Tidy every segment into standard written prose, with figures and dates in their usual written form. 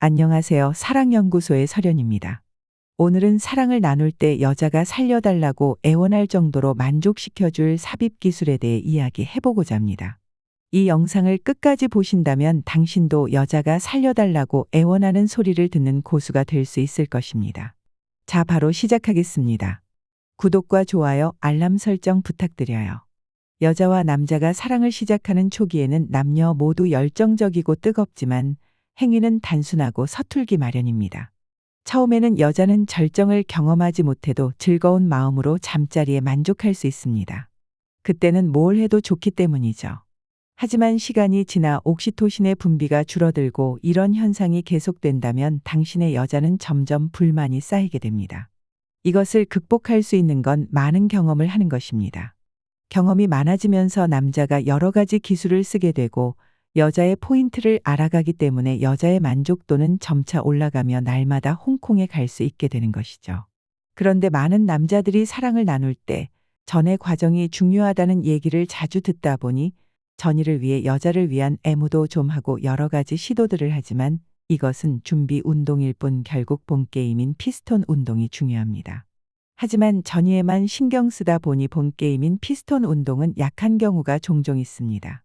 안녕하세요. 사랑연구소의 설연입니다. 오늘은 사랑을 나눌 때 여자가 살려달라고 애원할 정도로 만족시켜줄 삽입 기술에 대해 이야기해보고자 합니다. 이 영상을 끝까지 보신다면 당신도 여자가 살려달라고 애원하는 소리를 듣는 고수가 될 수 있을 것입니다. 자, 바로 시작하겠습니다. 구독과 좋아요, 알람 설정 부탁드려요. 여자와 남자가 사랑을 시작하는 초기에는 남녀 모두 열정적이고 뜨겁지만 행위는 단순하고 서툴기 마련입니다. 처음에는 여자는 절정을 경험하지 못해도 즐거운 마음으로 잠자리에 만족할 수 있습니다. 그때는 뭘 해도 좋기 때문이죠. 하지만 시간이 지나 옥시토신의 분비가 줄어들고 이런 현상이 계속된다면 당신의 여자는 점점 불만이 쌓이게 됩니다. 이것을 극복할 수 있는 건 많은 경험을 하는 것입니다. 경험이 많아지면서 남자가 여러 가지 기술을 쓰게 되고 여자의 포인트를 알아가기 때문에 여자의 만족도는 점차 올라가며 날마다 홍콩에 갈 수 있게 되는 것이죠. 그런데 많은 남자들이 사랑을 나눌 때 전의 과정이 중요하다는 얘기를 자주 듣다 보니 전의를 위해 여자를 위한 애무도 좀 하고 여러 가지 시도들을 하지만 이것은 준비 운동일 뿐 결국 본 게임인 피스톤 운동이 중요합니다. 하지만 전의에만 신경 쓰다 보니 본 게임인 피스톤 운동은 약한 경우가 종종 있습니다.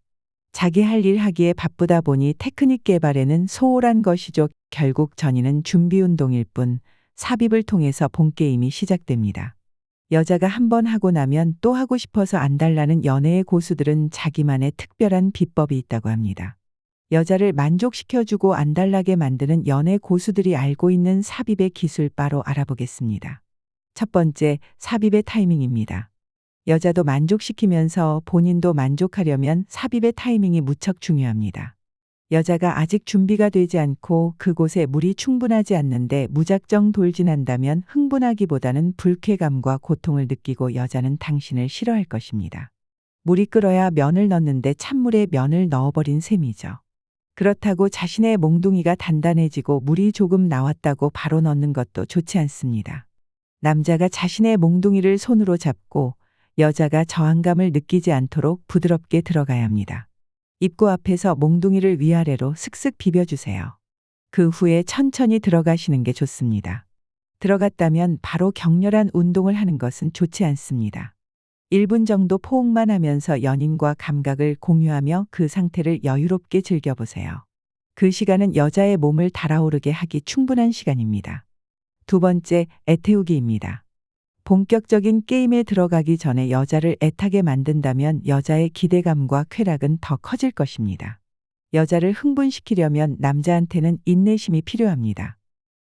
자기 할 일 하기에 바쁘다 보니 테크닉 개발에는 소홀한 것이죠. 결국 전의는 준비 운동일 뿐 삽입을 통해서 본 게임이 시작됩니다. 여자가 한 번 하고 나면 또 하고 싶어서 안 달라는 연애의 고수들은 자기만의 특별한 비법이 있다고 합니다. 여자를 만족시켜주고 안 달라게 만드는 연애 고수들이 알고 있는 삽입의 기술 바로 알아보겠습니다. 첫 번째, 삽입의 타이밍입니다. 여자도 만족시키면서 본인도 만족하려면 삽입의 타이밍이 무척 중요합니다. 여자가 아직 준비가 되지 않고 그곳에 물이 충분하지 않는데 무작정 돌진한다면 흥분하기보다는 불쾌감과 고통을 느끼고 여자는 당신을 싫어할 것입니다. 물이 끓어야 면을 넣는데 찬물에 면을 넣어버린 셈이죠. 그렇다고 자신의 몽둥이가 단단해지고 물이 조금 나왔다고 바로 넣는 것도 좋지 않습니다. 남자가 자신의 몽둥이를 손으로 잡고 여자가 저항감을 느끼지 않도록 부드럽게 들어가야 합니다. 입구 앞에서 몽둥이를 위아래로 슥슥 비벼주세요. 그 후에 천천히 들어가시는 게 좋습니다. 들어갔다면 바로 격렬한 운동을 하는 것은 좋지 않습니다. 1분 정도 포옹만 하면서 연인과 감각을 공유하며 그 상태를 여유롭게 즐겨보세요. 그 시간은 여자의 몸을 달아오르게 하기 충분한 시간입니다. 두 번째, 애태우기입니다. 본격적인 게임에 들어가기 전에 여자를 애타게 만든다면 여자의 기대감과 쾌락은 더 커질 것입니다. 여자를 흥분시키려면 남자한테는 인내심이 필요합니다.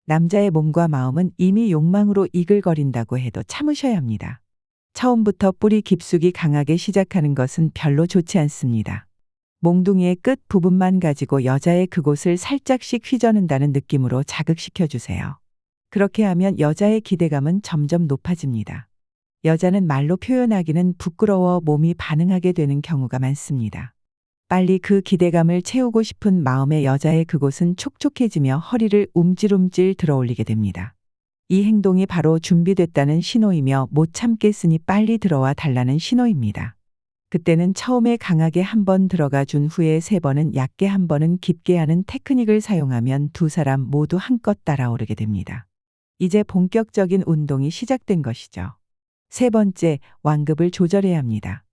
남자의 몸과 마음은 이미 욕망으로 이글거린다고 해도 참으셔야 합니다. 처음부터 뿌리 깊숙이 강하게 시작하는 것은 별로 좋지 않습니다. 몽둥이의 끝 부분만 가지고 여자의 그곳을 살짝씩 휘저는다는 느낌으로 자극시켜 주세요. 그렇게 하면 여자의 기대감은 점점 높아집니다. 여자는 말로 표현하기는 부끄러워 몸이 반응하게 되는 경우가 많습니다. 빨리 그 기대감을 채우고 싶은 마음에 여자의 그곳은 촉촉해지며 허리를 움찔움찔 들어올리게 됩니다. 이 행동이 바로 준비됐다는 신호이며 못 참겠으니 빨리 들어와 달라는 신호입니다. 그때는 처음에 강하게 한 번 들어가 준 후에 3번은 얕게 한 번은 깊게 하는 테크닉을 사용하면 두 사람 모두 한껏 따라오르게 됩니다. 이제 본격적인 운동이 시작된 것이죠. 세 번째, 완급을 조절해야 합니다.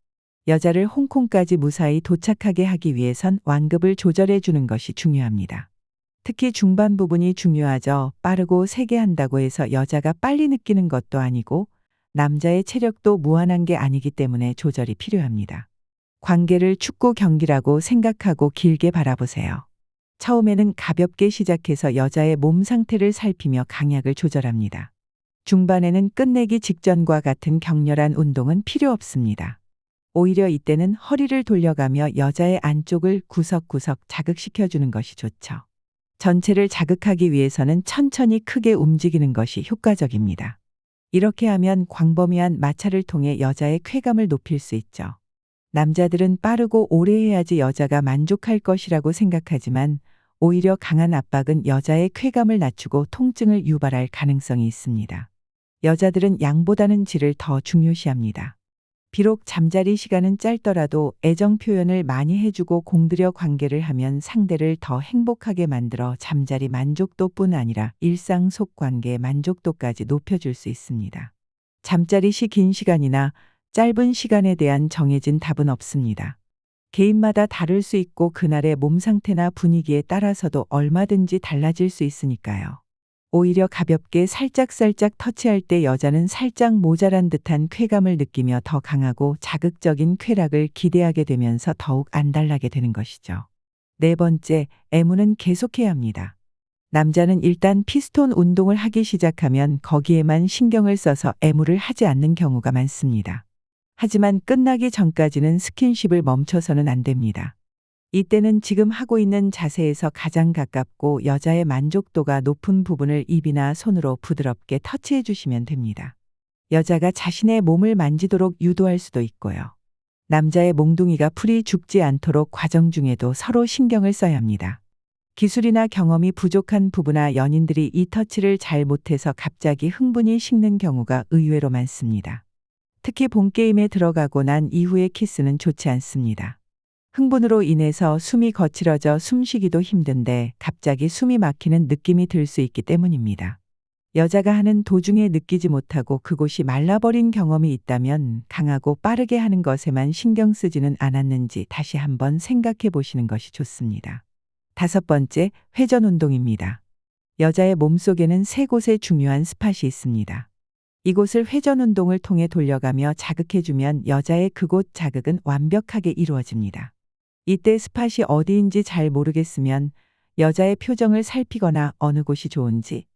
여자를 홍콩까지 무사히 도착하게 하기 위해선 완급을 조절해 주는 것이 중요합니다. 특히 중반 부분이 중요하죠. 빠르고 세게 한다고 해서 여자가 빨리 느끼는 것도 아니고 남자의 체력도 무한한 게 아니기 때문에 조절이 필요합니다. 관계를 축구 경기라고 생각하고 길게 바라보세요. 처음에는 가볍게 시작해서 여자의 몸 상태를 살피며 강약을 조절합니다. 중반에는 끝내기 직전과 같은 격렬한 운동은 필요 없습니다. 오히려 이때는 허리를 돌려가며 여자의 안쪽을 구석구석 자극시켜주는 것이 좋죠. 전체를 자극하기 위해서는 천천히 크게 움직이는 것이 효과적입니다. 이렇게 하면 광범위한 마찰을 통해 여자의 쾌감을 높일 수 있죠. 남자들은 빠르고 오래 해야지 여자가 만족할 것이라고 생각하지만 오히려 강한 압박은 여자의 쾌감을 낮추고 통증을 유발할 가능성이 있습니다. 여자들은 양보다는 질을 더 중요시합니다. 비록 잠자리 시간은 짧더라도 애정 표현을 많이 해주고 공들여 관계를 하면 상대를 더 행복하게 만들어 잠자리 만족도뿐 아니라 일상 속 관계의 만족도까지 높여줄 수 있습니다. 잠자리 긴 시간이나 짧은 시간에 대한 정해진 답은 없습니다. 개인마다 다를 수 있고 그날의 몸 상태나 분위기에 따라서도 얼마든지 달라질 수 있으니까요. 오히려 가볍게 살짝살짝 터치할 때 여자는 살짝 모자란 듯한 쾌감을 느끼며 더 강하고 자극적인 쾌락을 기대하게 되면서 더욱 안달나게 되는 것이죠. 네 번째, 애무는 계속해야 합니다. 남자는 일단 피스톤 운동을 하기 시작하면 거기에만 신경을 써서 애무를 하지 않는 경우가 많습니다. 하지만 끝나기 전까지는 스킨십을 멈춰서는 안 됩니다. 이때는 지금 하고 있는 자세에서 가장 가깝고 여자의 만족도가 높은 부분을 입이나 손으로 부드럽게 터치해 주시면 됩니다. 여자가 자신의 몸을 만지도록 유도할 수도 있고요. 남자의 몽둥이가 풀이 죽지 않도록 과정 중에도 서로 신경을 써야 합니다. 기술이나 경험이 부족한 부부나 연인들이 이 터치를 잘 못해서 갑자기 흥분이 식는 경우가 의외로 많습니다. 특히 본게임에 들어가고 난 이후의 키스는 좋지 않습니다. 흥분으로 인해서 숨이 거칠어져 숨쉬기도 힘든데 갑자기 숨이 막히는 느낌이 들 수 있기 때문입니다. 여자가 하는 도중에 느끼지 못하고 그곳이 말라버린 경험이 있다면 강하고 빠르게 하는 것에만 신경 쓰지는 않았는지 다시 한번 생각해 보시는 것이 좋습니다. 다섯 번째, 회전 운동입니다. 여자의 몸속에는 세 곳의 중요한 스팟이 있습니다. 이곳을 회전 운동을 통해 돌려가며 자극해주면 여자의 그곳 자극은 완벽하게 이루어집니다. 이때 스팟이 어디인지 잘 모르겠으면 여자의 표정을 살피거나 어느 곳이 좋은지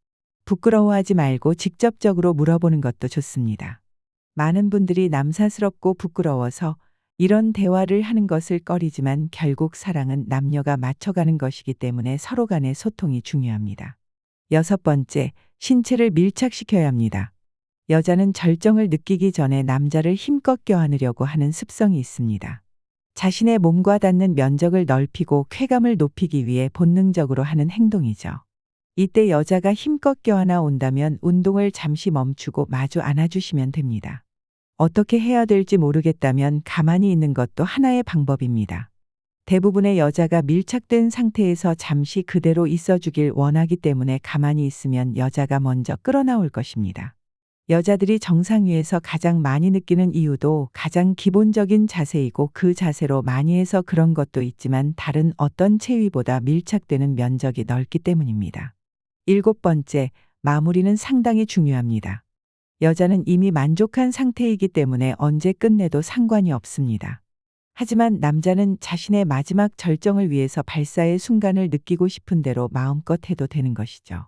부끄러워하지 말고 직접적으로 물어보는 것도 좋습니다. 많은 분들이 남사스럽고 부끄러워서 이런 대화를 하는 것을 꺼리지만 결국 사랑은 남녀가 맞춰가는 것이기 때문에 서로 간의 소통이 중요합니다. 여섯 번째, 신체를 밀착시켜야 합니다. 여자는 절정을 느끼기 전에 남자를 힘껏 껴안으려고 하는 습성이 있습니다. 자신의 몸과 닿는 면적을 넓히고 쾌감을 높이기 위해 본능적으로 하는 행동이죠. 이때 여자가 힘껏 껴안아 온다면 운동을 잠시 멈추고 마주 안아주시면 됩니다. 어떻게 해야 될지 모르겠다면 가만히 있는 것도 하나의 방법입니다. 대부분의 여자가 밀착된 상태에서 잠시 그대로 있어주길 원하기 때문에 가만히 있으면 여자가 먼저 끌어나올 것입니다. 여자들이 정상 위에서 가장 많이 느끼는 이유도 가장 기본적인 자세이고 그 자세로 많이 해서 그런 것도 있지만 다른 어떤 체위보다 밀착되는 면적이 넓기 때문입니다. 일곱 번째, 마무리는 상당히 중요합니다. 여자는 이미 만족한 상태이기 때문에 언제 끝내도 상관이 없습니다. 하지만 남자는 자신의 마지막 절정을 위해서 발사의 순간을 느끼고 싶은 대로 마음껏 해도 되는 것이죠.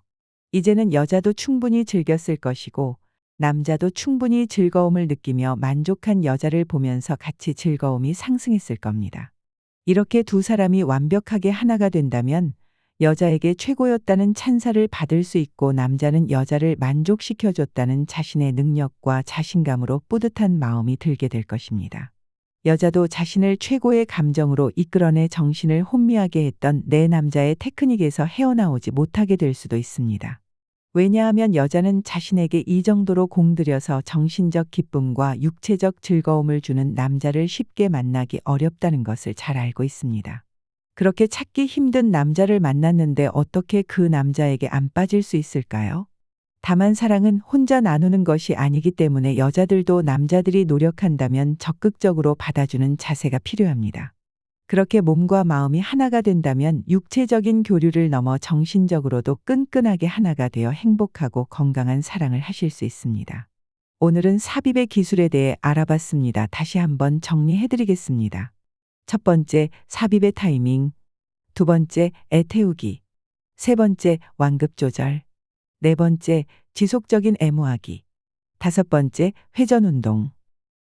이제는 여자도 충분히 즐겼을 것이고 남자도 충분히 즐거움을 느끼며 만족한 여자를 보면서 같이 즐거움이 상승했을 겁니다. 이렇게 두 사람이 완벽하게 하나가 된다면 여자에게 최고였다는 찬사를 받을 수 있고 남자는 여자를 만족시켜줬다는 자신의 능력과 자신감으로 뿌듯한 마음이 들게 될 것입니다. 여자도 자신을 최고의 감정으로 이끌어내 정신을 혼미하게 했던 내 남자의 테크닉에서 헤어나오지 못하게 될 수도 있습니다. 왜냐하면 여자는 자신에게 이 정도로 공들여서 정신적 기쁨과 육체적 즐거움을 주는 남자를 쉽게 만나기 어렵다는 것을 잘 알고 있습니다. 그렇게 찾기 힘든 남자를 만났는데 어떻게 그 남자에게 안 빠질 수 있을까요? 다만 사랑은 혼자 나누는 것이 아니기 때문에 여자들도 남자들이 노력한다면 적극적으로 받아주는 자세가 필요합니다. 그렇게 몸과 마음이 하나가 된다면 육체적인 교류를 넘어 정신적으로도 끈끈하게 하나가 되어 행복하고 건강한 사랑을 하실 수 있습니다. 오늘은 삽입의 기술에 대해 알아봤습니다. 다시 한번 정리해드리겠습니다. 첫 번째, 삽입의 타이밍. 두 번째, 애태우기. 세 번째, 완급 조절. 네 번째, 지속적인 애무하기. 다섯 번째, 회전 운동.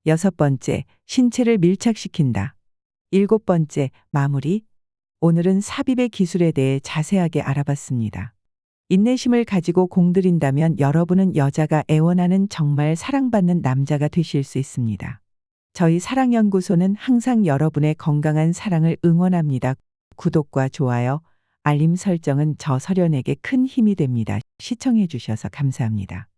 여섯 번째, 신체를 밀착시킨다. 일곱 번째, 마무리. 오늘은 삽입의 기술에 대해 자세하게 알아봤습니다. 인내심을 가지고 공들인다면 여러분은 여자가 애원하는 정말 사랑받는 남자가 되실 수 있습니다. 저희 사랑연구소는 항상 여러분의 건강한 사랑을 응원합니다. 구독과 좋아요, 알림 설정은 저 설연에게 큰 힘이 됩니다. 시청해 주셔서 감사합니다.